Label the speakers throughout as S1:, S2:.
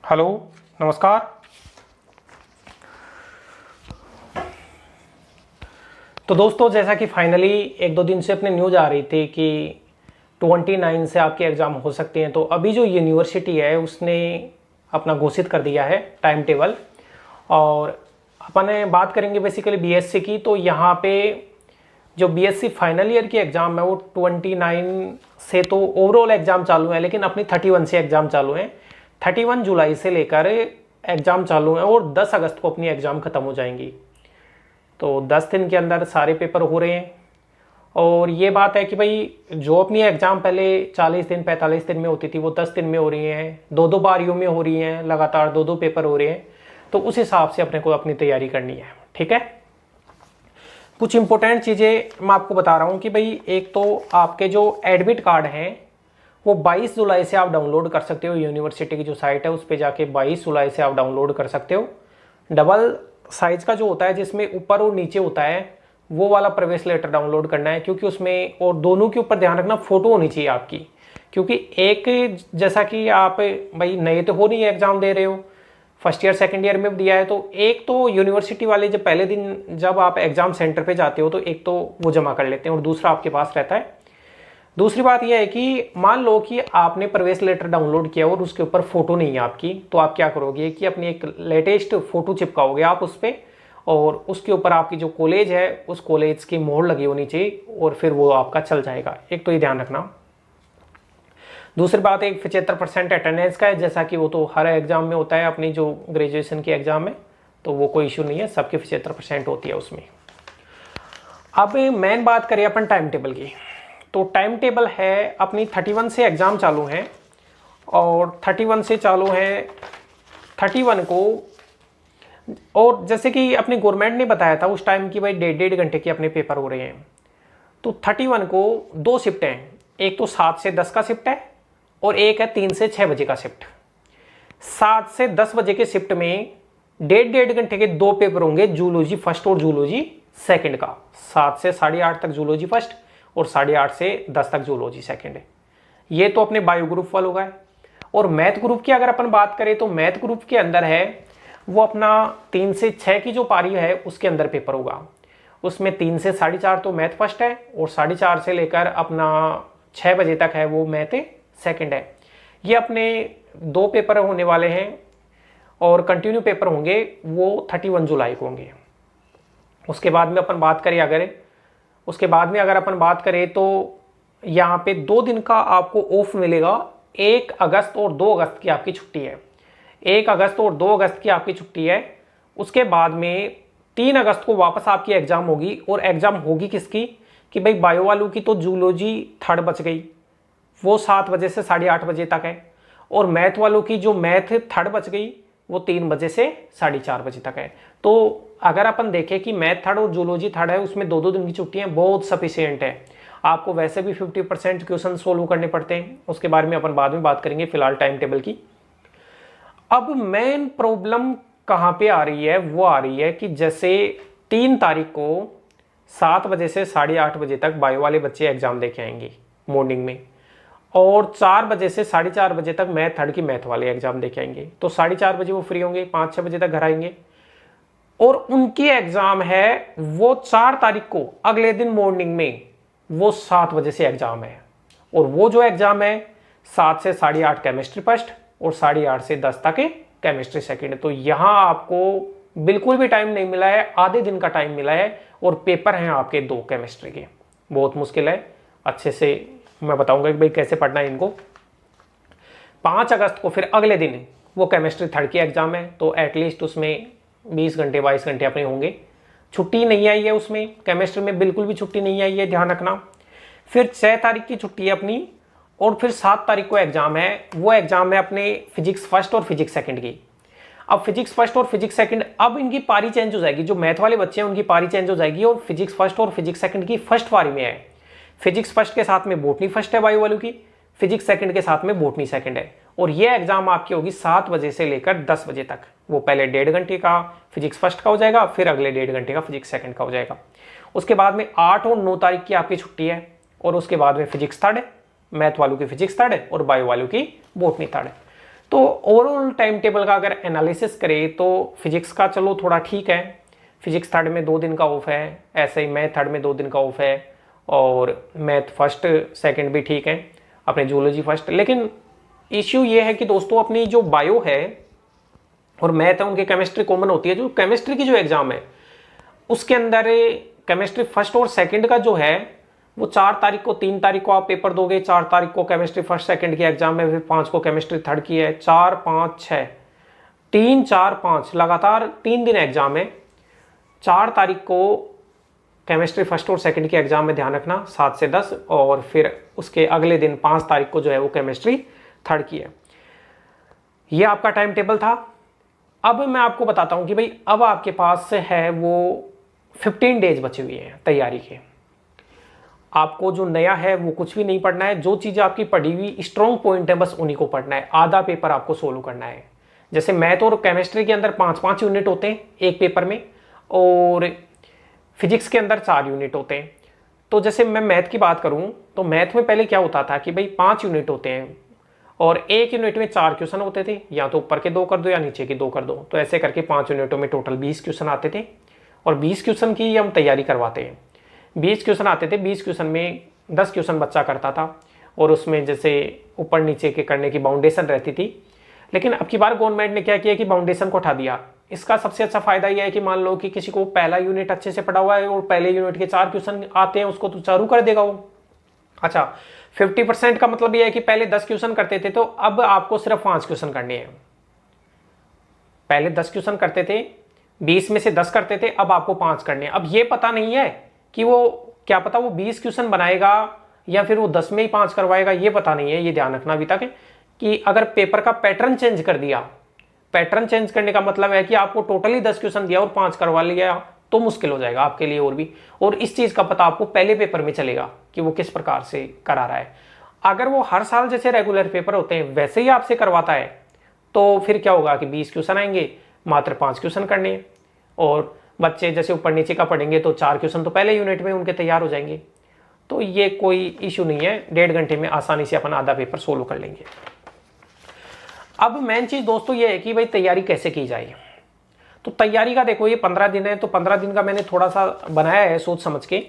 S1: Hello, नमस्कार। तो दोस्तों, जैसा कि फाइनली एक दो दिन से अपने न्यूज़ आ रही थी कि 29 से आपके एग्ज़ाम हो सकते हैं, तो अभी जो यूनिवर्सिटी है उसने अपना घोषित कर दिया है टाइम टेबल। और अपन बात करेंगे बेसिकली बीएससी की। तो यहाँ पे जो बीएससी फाइनल ईयर की एग्ज़ाम है वो 29 से तो ओवरऑल एग्ज़ाम चालू है, लेकिन अपनी 31 से एग्ज़ाम चालू है। 31 जुलाई से लेकर एग्ज़ाम चालू है और 10 अगस्त को अपनी एग्ज़ाम ख़त्म हो जाएंगी। तो 10 दिन के अंदर सारे पेपर हो रहे हैं। और ये बात है कि भाई जो अपनी एग्ज़ाम पहले 40 दिन 45 दिन में होती थी वो 10 दिन में हो रही हैं, दो दो बारियों में हो रही हैं, लगातार दो दो पेपर हो रहे हैं। तो उस हिसाब से अपने को अपनी तैयारी करनी है। ठीक है, कुछ इंपॉर्टेंट चीज़ें मैं आपको बता रहा हूँ कि भाई एक तो आपके जो एडमिट कार्ड हैं वो 22 जुलाई से आप डाउनलोड कर सकते हो। यूनिवर्सिटी की जो साइट है उस पर जाके 22 जुलाई से आप डाउनलोड कर सकते हो। डबल साइज का जो होता है जिसमें ऊपर और नीचे होता है वो वाला प्रवेश लेटर डाउनलोड करना है, क्योंकि उसमें और दोनों के ऊपर ध्यान रखना फोटो होनी चाहिए आपकी। क्योंकि एक जैसा कि आप भाई नए तो हो नहीं एग्जाम दे रहे हो, फर्स्ट ईयर सेकंड ईयर में भी दिया है, तो एक तो यूनिवर्सिटी वाले जब पहले दिन जब आप एग्जाम सेंटर पे जाते हो तो एक तो वो जमा कर लेते हैं और दूसरा आपके पास रहता है। दूसरी बात यह है कि मान लो कि आपने प्रवेश लेटर डाउनलोड किया और उसके ऊपर फोटो नहीं है आपकी, तो आप क्या करोगे कि अपनी एक लेटेस्ट फोटो चिपकाओगे आप उस पर, और उसके ऊपर आपकी जो कॉलेज है उस कॉलेज की मोहर लगी होनी चाहिए और फिर वो आपका चल जाएगा। एक तो ये ध्यान रखना। दूसरी बात एक 75% अटेंडेंस का है, जैसा कि वो तो हर एग्जाम में होता है अपनी जो ग्रेजुएशन की एग्जाम में, तो वो कोई इशू नहीं है, सबकी 75% होती है उसमें। अब मेन बात करें अपन टाइम टेबल की, तो टाइम टेबल है अपनी 31 से एग्ज़ाम चालू हैं और 31 से चालू है 31 को। और जैसे कि अपनी गवर्नमेंट ने बताया था उस टाइम की भाई 1.5 घंटे के अपने पेपर हो रहे हैं। तो 31 को दो शिफ्ट हैं, एक तो 7 से 10 का शिफ्ट है और एक है 3 से 6 बजे का शिफ्ट। 7 से 10 बजे के शिफ्ट में 1.5 घंटे के दो पेपर होंगे, जूलॉजी फर्स्ट और जूलॉजी सेकंड का। 7 से 8:30 तक जूलॉजी फर्स्ट और 8:30 से 10 तक जूलॉजी सेकंड है। ये तो अपने बायो ग्रुप वालों का है। और मैथ ग्रुप की अगर अपन बात करें तो मैथ ग्रुप के अंदर है वो अपना 3 से 6 की जो पारी है उसके अंदर पेपर होगा। उसमें 3 से 4:30 तो मैथ फर्स्ट है और 4:30 से लेकर अपना 6 बजे तक है वो मैथ सेकंड है। ये अपने दो पेपर होने वाले हैं और कंटिन्यू पेपर होंगे वो 31 जुलाई को होंगे। उसके बाद में अपन बात करें अगर अपन बात करें तो यहाँ पे 2 दिन का आपको ऑफ मिलेगा। 1 अगस्त और 2 अगस्त की आपकी छुट्टी है। 1 अगस्त और 2 अगस्त की आपकी छुट्टी है। उसके बाद में 3 अगस्त को वापस आपकी एग्जाम होगी। और एग्जाम होगी किसकी कि भाई बायो वालों की तो जूलॉजी थर्ड बच गई, वो 7 बजे से 8:30 बजे तक है। और मैथ वालों की जो मैथ थर्ड बच गई वो 3 बजे से 4:30 बजे तक है। तो अगर अपन देखें कि मैथ थर्ड और जूलॉजी थर्ड है उसमें 2-2 दिन की छुट्टियां बहुत सफिशिएंट है। आपको वैसे भी 50% क्वेश्चन सोल्व करने पड़ते हैं, उसके बारे में अपन बाद में बात करेंगे, फिलहाल टाइम टेबल की। अब मेन प्रॉब्लम कहां पे आ रही है, वो आ रही है कि जैसे 3 तारीख को 7 बजे से 8:30 बजे तक बायो वाले बच्चे एग्जाम देके आएंगे मॉर्निंग में, और 4 बजे से 4:30 बजे तक मैथ थर्ड की मैथ वाले एग्जाम देके आएंगे। तो 4:30 बजे वो फ्री होंगे, 5-6 बजे तक घर आएंगे। और उनकी एग्जाम है वो 4 तारीख को अगले दिन मॉर्निंग में, वो 7 बजे से एग्जाम है। और वो जो एग्जाम है 7 से 8:30 केमिस्ट्री फर्स्ट और 8:30 से 10 तक केमिस्ट्री सेकंड। तो यहां आपको बिल्कुल भी टाइम नहीं मिला है, आधे दिन का टाइम मिला है। और पेपर हैं आपके 2 केमिस्ट्री के, बहुत मुश्किल है। अच्छे से मैं बताऊंगा कि भाई कैसे पढ़ना है इनको। 5 अगस्त को फिर अगले दिन वो केमिस्ट्री थर्ड की एग्जाम है, तो एटलीस्ट उसमें 20 घंटे 22 घंटे अपने होंगे। छुट्टी नहीं आई है उसमें, केमिस्ट्री में बिल्कुल भी छुट्टी नहीं आई है, ध्यान रखना। फिर 6 तारीख की छुट्टी है अपनी, और फिर 7 तारीख को एग्जाम है। वो एग्जाम है अपने फिजिक्स फर्स्ट और फिजिक्स सेकंड की। अब फिजिक्स फर्स्ट और फिजिक्स सेकंड, अब इनकी पारी चेंज हो जाएगी। जो मैथ वाले बच्चे हैं उनकी पारी चेंज हो जाएगी और फिजिक्स फर्स्ट और फिजिक्स सेकंड की फर्स्ट पारी में है। फिजिक्स फर्स्ट के साथ में बॉटनी फर्स्ट है बायो वालों की, फिजिक्स सेकंड के साथ में बॉटनी सेकंड है। और ये एग्जाम आपकी होगी 7 बजे से लेकर 10 बजे तक। वो पहले 1.5 घंटे का फिजिक्स फर्स्ट का हो जाएगा, फिर अगले 1.5 घंटे का फिजिक्स सेकंड का हो जाएगा। उसके बाद में 8 और 9 तारीख की आपकी छुट्टी है, और उसके बाद में फिजिक्स थर्ड है, मैथ वालों की फिजिक्स थर्ड है और बायो वालों की बॉटनी थर्ड है। तो ओवरऑल टाइम टेबल का अगर एनालिसिस करें तो फिजिक्स का चलो थोड़ा ठीक है, फिजिक्स थर्ड में 2 दिन का ऑफ है, ऐसे ही मैथ थर्ड में 2 दिन का ऑफ है, और मैथ फर्स्ट सेकंड भी ठीक है, अपने जूलॉजी फर्स्ट। लेकिन इश्यू ये है कि दोस्तों अपनी जो बायो है और मैथ है उनकी केमिस्ट्री कॉमन होती है। जो केमिस्ट्री की जो एग्जाम है उसके अंदर केमिस्ट्री फर्स्ट और सेकंड का जो है वो 4 तारीख को 3 तारीख को आप पेपर दोगे, 4 तारीख को केमिस्ट्री फर्स्ट सेकंड की एग्जाम है, फिर 5 को केमिस्ट्री थर्ड की है, 4 5 6 3 4 5 लगातार 3 दिन एग्जाम है। 4 तारीख को केमिस्ट्री फर्स्ट और सेकंड की एग्जाम में ध्यान रखना 7 से 10, और फिर उसके अगले दिन 5 तारीख को जो है वो केमिस्ट्री थर्ड की है। ये आपका टाइम टेबल था। अब मैं आपको बताता हूं कि भाई अब आपके पास है वो 15 डेज बचे हुए हैं तैयारी के। आपको जो नया है वो कुछ भी नहीं पढ़ना है, जो चीज़ आपकी पढ़ी हुई स्ट्रॉन्ग पॉइंट है बस उन्हीं को पढ़ना है। आधा पेपर आपको सोल्व करना है। जैसे मैथ और केमिस्ट्री के अंदर 5-5 यूनिट होते हैं एक पेपर में, और फिजिक्स के अंदर 4 यूनिट होते हैं। तो जैसे मैं मैथ की बात करूं तो मैथ में पहले क्या होता था कि भाई 5 यूनिट होते हैं और एक यूनिट में 4 क्वेश्चन होते थे, या तो ऊपर के 2 कर दो या नीचे के 2 कर दो। तो ऐसे करके 5 यूनिटों में टोटल 20 क्वेश्चन आते थे, और 20 क्वेश्चन की हम तैयारी करवाते हैं। 20 क्वेश्चन आते थे, 20 क्वेश्चन में 10 क्वेश्चन बच्चा करता था, और उसमें जैसे ऊपर नीचे के करने की बाउंडेशन रहती थी। लेकिन अब की बार गवर्नमेंट ने क्या किया कि बाउंडेशन को हटा दिया। इसका सबसे अच्छा फायदा यह है कि मान लो कि किसी को पहला यूनिट अच्छे से पढ़ा हुआ है और पहले यूनिट के 4 क्वेश्चन आते हैं, उसको तो चालू कर देगा वो। अच्छा, 50% का मतलब यह है कि पहले 10 क्वेश्चन करते थे तो अब आपको सिर्फ 5 क्वेश्चन करने हैं। पहले 10 क्वेश्चन करते थे, 20 में से 10 करते थे, अब आपको 5 करने हैं। अब ये पता नहीं है कि वो क्या पता वो 20 क्वेश्चन बनाएगा या फिर वो 10 में ही 5 करवाएगा, ये पता नहीं है। ये ध्यान रखना अभी तक कि अगर पेपर का पैटर्न चेंज कर दिया, पैटर्न चेंज करने का मतलब है कि आपको टोटली 10 क्वेश्चन दिया और 5 करवा लिया, तो मुश्किल हो जाएगा आपके लिए और भी। और इस चीज का पता आपको पहले पेपर में चलेगा कि वो किस प्रकार से करा रहा है। अगर वो हर साल जैसे रेगुलर पेपर होते हैं वैसे ही आपसे करवाता है तो फिर क्या होगा कि 20 क्वेश्चन आएंगे, मात्र 5 क्वेश्चन करने हैं, और बच्चे जैसे ऊपर नीचे का पढ़ेंगे तो 4 क्वेश्चन तो पहले यूनिट में उनके तैयार हो जाएंगे। तो ये कोई इशू नहीं है, 1.5 घंटे में आसानी से अपन आधा पेपर सोल्व कर लेंगे। अब मेन चीज दोस्तों ये है कि भाई तैयारी कैसे की जाए। तो तैयारी का देखो ये 15 दिन है, तो 15 दिन का मैंने थोड़ा सा बनाया है सोच समझ के।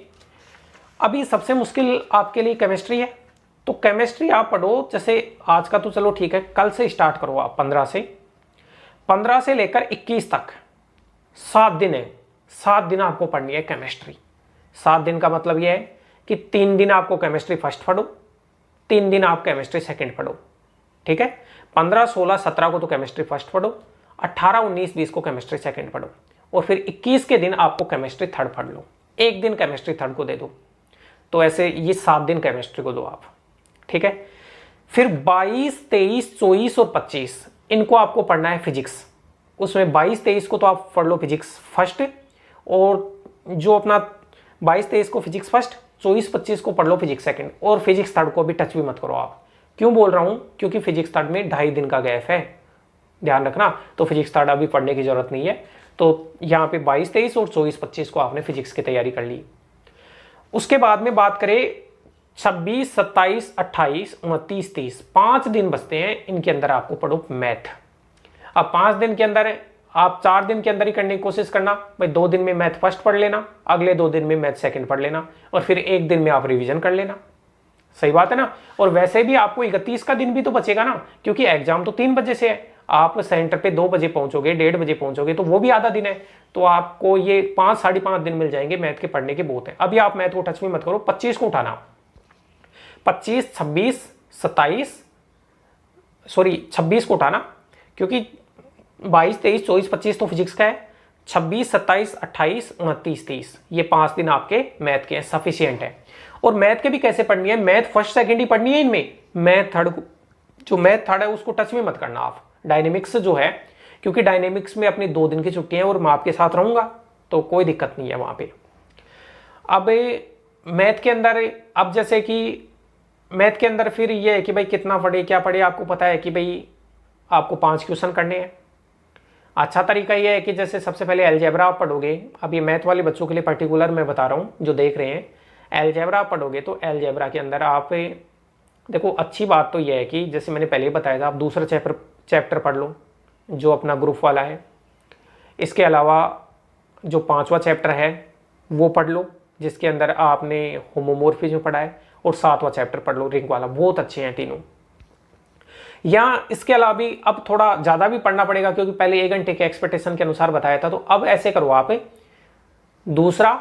S1: अभी सबसे मुश्किल आपके लिए केमिस्ट्री है, तो केमिस्ट्री आप पढ़ो। जैसे आज का तो चलो ठीक है, कल से स्टार्ट करो आप 15 से लेकर 21 तक 7 दिन है। 7 दिन आपको पढ़नी है केमिस्ट्री। 7 दिन का मतलब यह है कि 3 दिन आपको केमिस्ट्री फर्स्ट पढ़ो, 3 दिन आप केमिस्ट्री सेकंड पढ़ो, ठीक है। 15, 16, 17 को तो केमिस्ट्री फर्स्ट पढ़ो, 18, 19, 20 को केमिस्ट्री सेकंड पढ़ो, और फिर 21 के दिन आपको केमिस्ट्री थर्ड पढ़ लो। एक दिन केमिस्ट्री थर्ड को दे दो। तो ऐसे ये 7 दिन केमिस्ट्री को दो आप, ठीक है। फिर 22, 23, 24 और 25 इनको आपको पढ़ना है फिजिक्स। उसमें 22, 23 को तो आप पढ़ लो फिजिक्स फर्स्ट, और जो अपना 22, 23 को फिजिक्स फर्स्ट, 24, 25 को पढ़ लो फिजिक्स सेकंड, और फिजिक्स थर्ड को भी टच भी मत करो आप। क्यों बोल रहा हूं? क्योंकि फिजिक्स थर्ड में 2.5 दिन का गैप है, ध्यान रखना। तो फिजिक्स थर्ड अभी पढ़ने की जरूरत नहीं है। तो यहाँ पे 22, 23 और 24, 25 को आपने फिजिक्स की तैयारी कर ली। उसके बाद में बात करें 26, 27, 28, 29, 30, 5 दिन बचते हैं। इनके अंदर आपको पढ़ो मैथ। अब 5 दिन के अंदर आप 4 दिन के अंदर ही करने की कोशिश करना। भाई 2 दिन में मैथ फर्स्ट पढ़ लेना, अगले 2 दिन में मैथ सेकंड पढ़ लेना, और फिर 1 दिन में आप रिवीजन कर लेना। सही बात है ना। और वैसे भी आपको 31 का दिन भी तो बचेगा ना, क्योंकि एग्जाम तो 3 बजे से है। आप सेंटर पे 2 बजे पहुंचोगे, 1:30 बजे पहुंचोगे, तो वो भी आधा दिन है। तो आपको ये 5, 5.5 दिन मिल जाएंगे मैथ के पढ़ने के। बहुत है। अभी आप मैथ को टच में मत करो। 25 को उठाना, 25, 26, 27, सॉरी 26 को उठाना, क्योंकि 22, 23, 24, 25 तो फिजिक्स का है। 26, 27, 28, 29, 30 ये 5 दिन आपके मैथ के हैं, सफिशियंट है। और मैथ के भी कैसे पढ़नी है? मैथ फर्स्ट सेकंड ही पढ़नी है इनमें। मैथ थर्ड, जो मैथ थर्ड है उसको टच में मत करना आप। डायनेमिक्स जो है, क्योंकि डायनेमिक्स में अपनी 2 दिन की छुट्टी है और मैं आपके साथ रहूंगा, तो कोई दिक्कत नहीं है वहां पे। अब मैथ के अंदर, अब जैसे कि मैथ के अंदर फिर ये है कि भाई कितना पढ़े क्या पढ़े। आपको पता है कि भाई आपको 5 क्वेश्चन करने हैं। अच्छा तरीका यह है कि जैसे सबसे पहले अलजेब्रा आप पढ़ोगे। अब ये मैथ वाले बच्चों के लिए पर्टिकुलर मैं बता रहा हूँ जो देख रहे हैं। अलजेब्रा आप पढ़ोगे तो अलजेब्रा के अंदर आप देखो, अच्छी बात तो यह है कि जैसे मैंने पहले ही बताया था, आप दूसरा चैप्टर पढ़ लो जो अपना ग्रुप वाला है। इसके अलावा जो 5वां चैप्टर है वो पढ़ लो जिसके अंदर आपने होमोमोर्फिज्म पढ़ा है, और 7वां चैप्टर पढ़ लो रिंग वाला। बहुत अच्छे हैं तीनों। या इसके अलावा भी अब थोड़ा ज़्यादा भी पढ़ना पड़ेगा क्योंकि पहले 1 घंटे के एक्सपेक्टेशन के अनुसार बताया था, तो अब ऐसे करो आप दूसरा,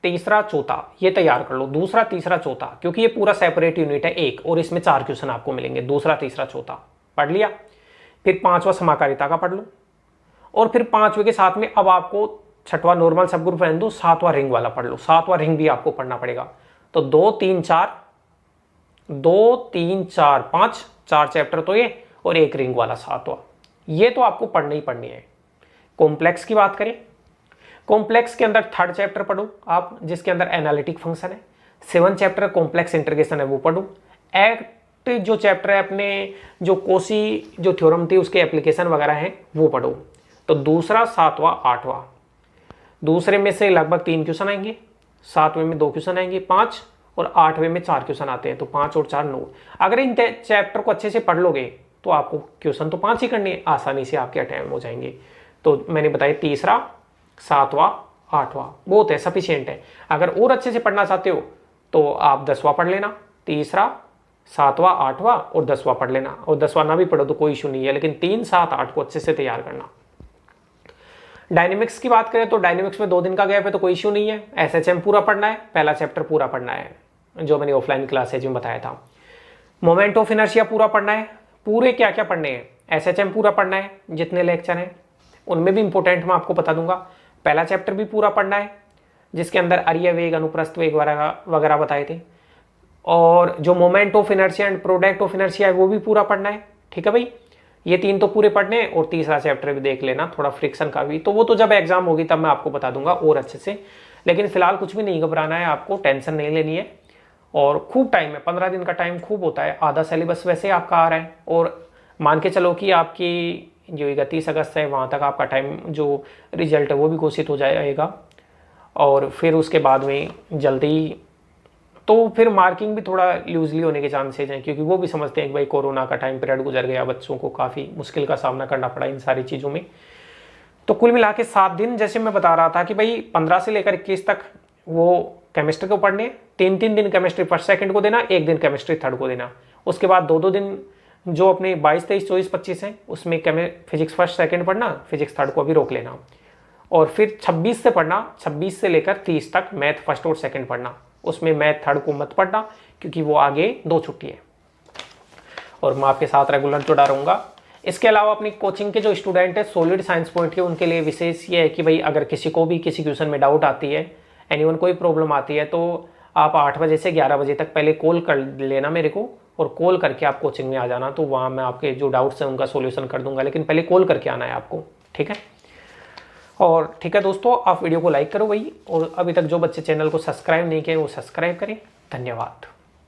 S1: तीसरा, चौथा ये तैयार कर लो। दूसरा, तीसरा, चौथा, क्योंकि ये पूरा सेपरेट यूनिट है एक, और इसमें 4 क्वेश्चन आपको मिलेंगे। दूसरा, तीसरा, चौथा पढ़ लिया। फिर 5वां समाकारिता का पढ़ लो, और फिर 5वें के साथ में अब आपको 6वां नॉर्मल सब ग्रुप रहने दो, 7वां रिंग वाला पढ़ लो। 7वां रिंग भी आपको पढ़ना पड़ेगा। तो 2, 3, 4 5 4 चैप्टर तो ये, और एक रिंग वाला 7वां। ये तो आपको पढ़नी ही पढ़नी है। कॉम्प्लेक्स की बात करें, कॉम्प्लेक्स के अंदर 3rd चैप्टर पढ़ो आप जिसके अंदर एनालिटिक फंक्शन है। 7 चैप्टर कॉम्प्लेक्स इंटीग्रेशन है वो पढ़ो। एक्ट जो चैप्टर है अपने जो कोसी जो थ्योरम थी उसके एप्लीकेशन वगैरह हैं वो पढ़ो। तो दूसरा, 7वां, 8वां, दूसरे में से लगभग 3 क्वेश्चन आएंगे, 7वें में 2 क्वेश्चन आएंगे, 5, और 8वें में 4 क्वेश्चन आते हैं। तो 5 और 4 9। अगर इन चैप्टर को अच्छे से पढ़ लोगे तो आपको क्वेश्चन तो 5 ही करने हैं, आसानी से आपके अटेम्प्ट हो जाएंगे। तो मैंने बताया तीसरा, 7वां, 8वां बहुत है, सफिशियंट है। अगर और अच्छे से पढ़ना चाहते हो तो आप 10वां पढ़ लेना। तीसरा, 7वां, 8वां और 10वां पढ़ लेना, और 10वां ना भी पढ़ो तो कोई इशू नहीं है, लेकिन 3, 7, 8 को अच्छे से तैयार करना। डायनेमिक्स की बात करें तो डायनेमिक्स में 2 दिन का गैप है तो कोई इशू नहीं है। एसएचएम पूरा पढ़ना है, पहला चैप्टर पूरा पढ़ना है जो मैंने ऑफलाइन क्लासेज में बताया था। मोमेंट ऑफ इनर्शिया पूरा पढ़ना है। पूरे क्या क्या पढ़ने हैं, एसएचएम पूरा पढ़ना है, जितने लेक्चर हैं उनमें भी इंपॉर्टेंट मैं आपको बता दूंगा। पहला चैप्टर भी पूरा पढ़ना है जिसके अंदर अरिय वेग, अनुप्रस्थ वेग वगैरह बताए थे, और जो moment of inertia and product of inertia है वो भी पूरा पढ़ना है। ठीक है भाई, ये 3 तो पूरे पढ़ने हैं, और तीसरा चैप्टर भी देख लेना, थोड़ा फ्रिक्शन का भी, तो वो तो जब एग्जाम होगी तब मैं आपको बता दूंगा और अच्छे से। लेकिन फिलहाल कुछ भी नहीं घबराना है, आपको टेंशन नहीं लेनी है, और खूब टाइम है, 15 दिन का टाइम खूब होता है। आधा सिलेबस वैसे आपका आ रहा है, और मान के चलो कि आपकी जो 31 अगस्त है वहाँ तक आपका टाइम जो रिजल्ट है वो भी घोषित हो जाएगा, और फिर उसके बाद में जल्दी तो फिर मार्किंग भी थोड़ा लूजली होने के चांसेज हैं, क्योंकि वो भी समझते हैं कि भाई कोरोना का टाइम पीरियड गुजर गया, बच्चों को काफ़ी मुश्किल का सामना करना पड़ा इन सारी चीज़ों में। तो कुल मिला के 7 दिन, जैसे मैं बता रहा था कि भाई 15 से लेकर 21 तक वो केमिस्ट्री को पढ़ने, 3 दिन केमिस्ट्री फर्स्ट सेकंड को देना, 1 दिन केमिस्ट्री थर्ड को देना। उसके बाद 2 दिन जो अपने 22, 23, 24, 25 हैं उसमें फिजिक्स फर्स्ट सेकंड पढ़ना, फिजिक्स थर्ड को अभी रोक लेना, और फिर 26 से पढ़ना, 26 से लेकर 30 तक मैथ फर्स्ट और सेकंड पढ़ना। उसमें मैथ थर्ड को मत पढ़ना क्योंकि वो आगे 2 छुट्टी है, और मैं आपके साथ रेगुलर जुड़ा रहूँगा। इसके अलावा अपनी कोचिंग के जो स्टूडेंट है सॉलिड साइंस पॉइंट के, उनके लिए विशेष ये है कि भाई अगर किसी को भी किसी क्वेश्चन में डाउट आती है, एनीवन कोई प्रॉब्लम आती है, तो आप 8 बजे से 11 बजे तक पहले कॉल कर लेना मेरे को, और कॉल करके आप कोचिंग में आ जाना, तो वहाँ मैं आपके जो डाउट्स हैं उनका सॉल्यूशन कर दूंगा, लेकिन पहले कॉल करके आना है आपको। ठीक है, और ठीक है दोस्तों, आप वीडियो को लाइक करो भाई, और अभी तक जो बच्चे चैनल को सब्सक्राइब नहीं किए वो सब्सक्राइब करें। धन्यवाद।